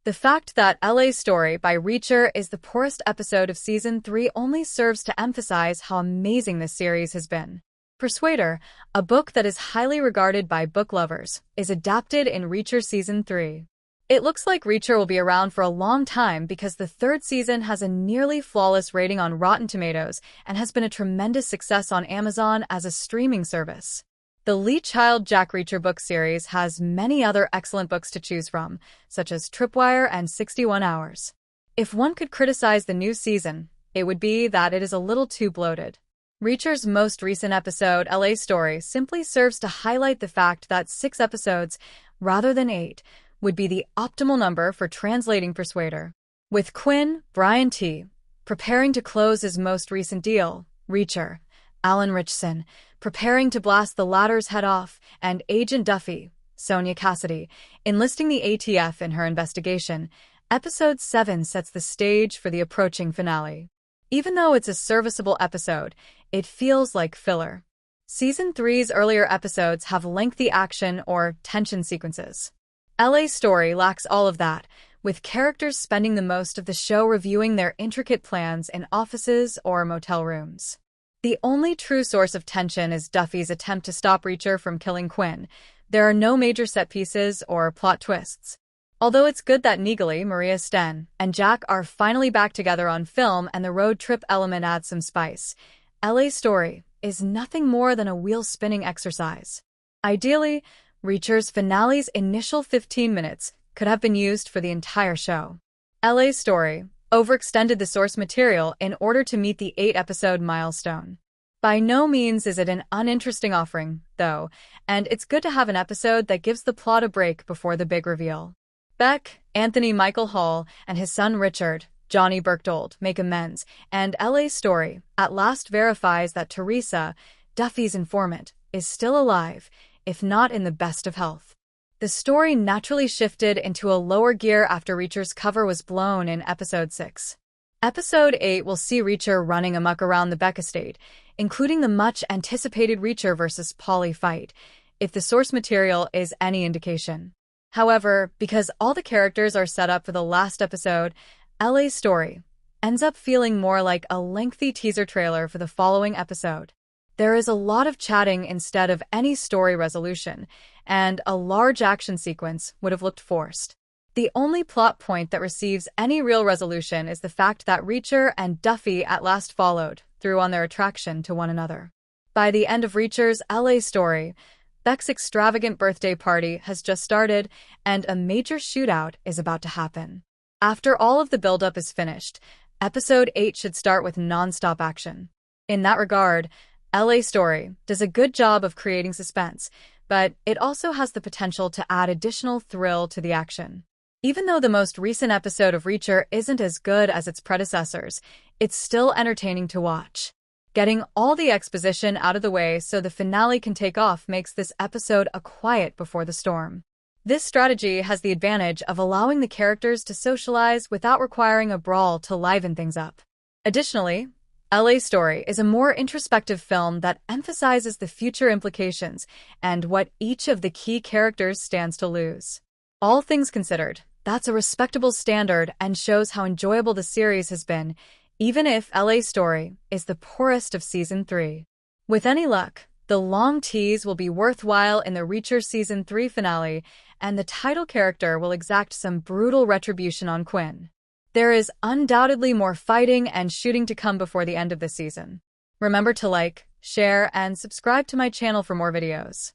The fact that LA Story by Reacher is the poorest episode of Season 3 only serves to emphasize how amazing this series has been. Persuader, a book that is highly regarded by book lovers, is adapted in Reacher Season 3. It looks like Reacher will be around for a long time because the third season has a nearly flawless rating on Rotten Tomatoes and has been a tremendous success on Amazon as a streaming service. The Lee Child Jack Reacher book series has many other excellent books to choose from, such as Tripwire and 61 Hours. If one could criticize the new season, it would be that it is a little too bloated. Reacher's most recent episode, LA Story, simply serves to highlight the fact that 6 episodes, rather than 8, would be the optimal number for translating Persuader. With Quinn, Brian T., preparing to close his most recent deal, Reacher, Alan Ritchson, preparing to blast the latter's head off, and Agent Duffy, Sonia Cassidy, enlisting the ATF in her investigation, Episode 7 sets the stage for the approaching finale. Even though it's a serviceable episode, it feels like filler. Season 3's earlier episodes have lengthy action or tension sequences. LA Story lacks all of that, with characters spending the most of the show reviewing their intricate plans in offices or motel rooms. The only true source of tension is Duffy's attempt to stop Reacher from killing Quinn. There are no major set pieces or plot twists. Although it's good that Neagley, Maria Sten, and Jack are finally back together on film and the road trip element adds some spice, LA Story is nothing more than a wheel-spinning exercise. Ideally, Reacher's finale's initial 15 minutes could have been used for the entire show. LA Story overextended the source material in order to meet the 8-episode milestone. By no means is it an uninteresting offering, though, and it's good to have an episode that gives the plot a break before the big reveal. Beck, Anthony Michael Hall, and his son Richard, Johnny Berchtold, make amends, and LA Story at last verifies that Teresa, Duffy's informant, is still alive, if not in the best of health. The story naturally shifted into a lower gear after Reacher's cover was blown in Episode 6. Episode 8 will see Reacher running amok around the Beck estate, including the much-anticipated Reacher versus Paulie fight, if the source material is any indication. However, because all the characters are set up for the last episode, LA Story ends up feeling more like a lengthy teaser trailer for the following episode. There is a lot of chatting instead of any story resolution, and a large action sequence would have looked forced. The only plot point that receives any real resolution is the fact that Reacher and Duffy at last followed through on their attraction to one another. By the end of Reacher's LA Story, Beck's extravagant birthday party has just started, and a major shootout is about to happen. After all of the buildup is finished, Episode 8 should start with non-stop action. In that regard, LA Story does a good job of creating suspense, but it also has the potential to add additional thrill to the action. Even though the most recent episode of Reacher isn't as good as its predecessors, it's still entertaining to watch. Getting all the exposition out of the way so the finale can take off makes this episode a quiet before the storm. This strategy has the advantage of allowing the characters to socialize without requiring a brawl to liven things up. Additionally, LA Story is a more introspective film that emphasizes the future implications and what each of the key characters stands to lose. All things considered, that's a respectable standard and shows how enjoyable the series has been, even if LA Story is the poorest of Season 3. With any luck, the long tease will be worthwhile in the Reacher Season 3 finale, and the title character will exact some brutal retribution on Quinn. There is undoubtedly more fighting and shooting to come before the end of the season. Remember to like, share, and subscribe to my channel for more videos.